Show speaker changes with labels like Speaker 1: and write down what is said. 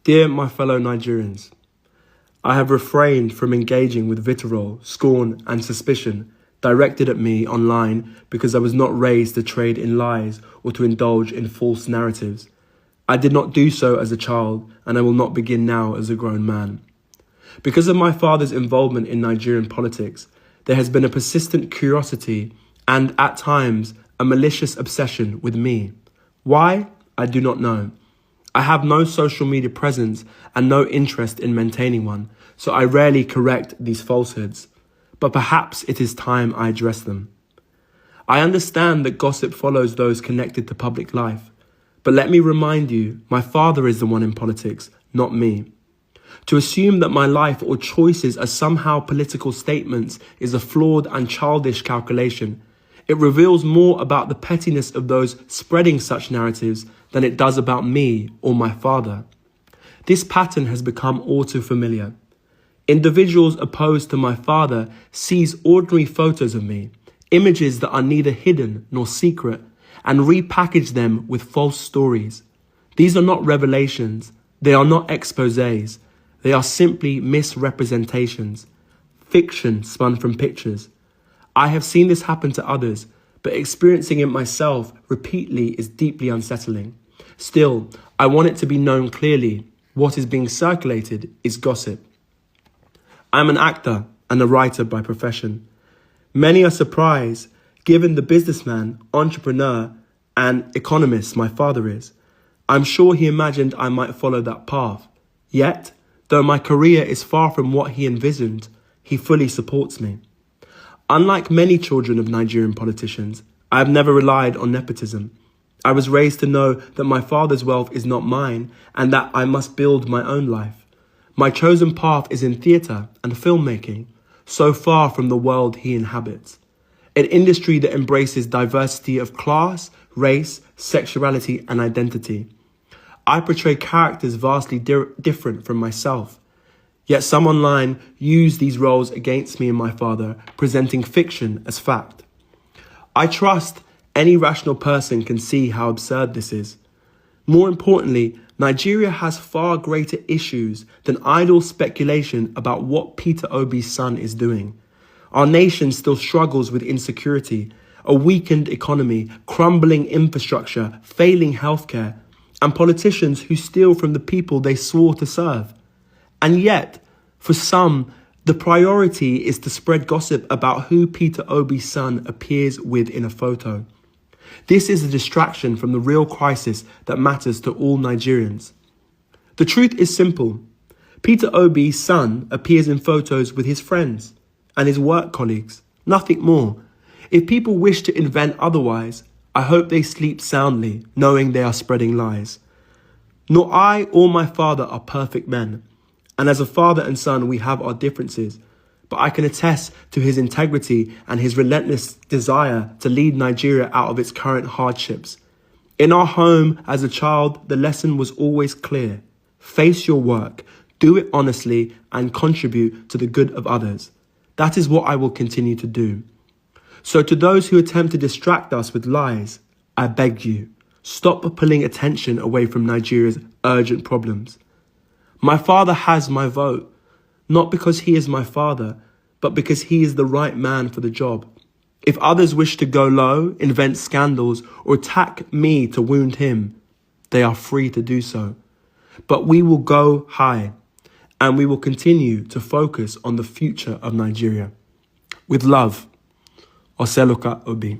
Speaker 1: Dear my fellow Nigerians, I have refrained from engaging with vitriol, scorn and suspicion directed at me online because I was not raised to trade in lies or to indulge in false narratives. I did not do so as a child, and I will not begin now as a grown man. Because of my father's involvement in Nigerian politics, there has been a persistent curiosity and, at times, a malicious obsession with me. Why? I do not know. I have no social media presence and no interest in maintaining one, so I rarely correct these falsehoods. But perhaps it is time I address them. I understand that gossip follows those connected to public life, but let me remind you, my father is the one in politics, not me. To assume that my life or choices are somehow political statements is a flawed and childish calculation. It reveals more about the pettiness of those spreading such narratives than it does about me or my father. This pattern has become all too familiar. Individuals opposed to my father seize ordinary photos of me, images that are neither hidden nor secret, and repackage them with false stories. These are not revelations. They are not exposés. They are simply misrepresentations, fiction spun from pictures. I have seen this happen to others, but experiencing it myself repeatedly is deeply unsettling. Still, I want it to be known clearly, what is being circulated is gossip. I'm an actor and a writer by profession. Many are surprised, given the businessman, entrepreneur, and economist my father is. I'm sure he imagined I might follow that path. Yet, though my career is far from what he envisioned, he fully supports me. Unlike many children of Nigerian politicians, I have never relied on nepotism. I was raised to know that my father's wealth is not mine and that I must build my own life. My chosen path is in theatre and filmmaking, so far from the world he inhabits. An industry that embraces diversity of class, race, sexuality and identity. I portray characters vastly different from myself. Yet some online use these roles against me and my father, presenting fiction as fact. I trust any rational person can see how absurd this is. More importantly, Nigeria has far greater issues than idle speculation about what Peter Obi's son is doing. Our nation still struggles with insecurity, a weakened economy, crumbling infrastructure, failing healthcare, and politicians who steal from the people they swore to serve. And yet, for some, the priority is to spread gossip about who Peter Obi's son appears with in a photo. This is a distraction from the real crisis that matters to all Nigerians. The truth is simple. Peter Obi's son appears in photos with his friends and his work colleagues, nothing more. If people wish to invent otherwise, I hope they sleep soundly, knowing they are spreading lies. Nor I or my father are perfect men, and as a father and son we have our differences, but I can attest to his integrity and his relentless desire to lead Nigeria out of its current hardships. In our home as a child, the lesson was always clear. Face your work, do it honestly, and contribute to the good of others. That is what I will continue to do. So to those who attempt to distract us with lies, I beg you, stop pulling attention away from Nigeria's urgent problems. My father has my vote, not because he is my father, but because he is the right man for the job. If others wish to go low, invent scandals, or attack me to wound him, they are free to do so. But we will go high, and we will continue to focus on the future of Nigeria. With love, Oseloka Obi.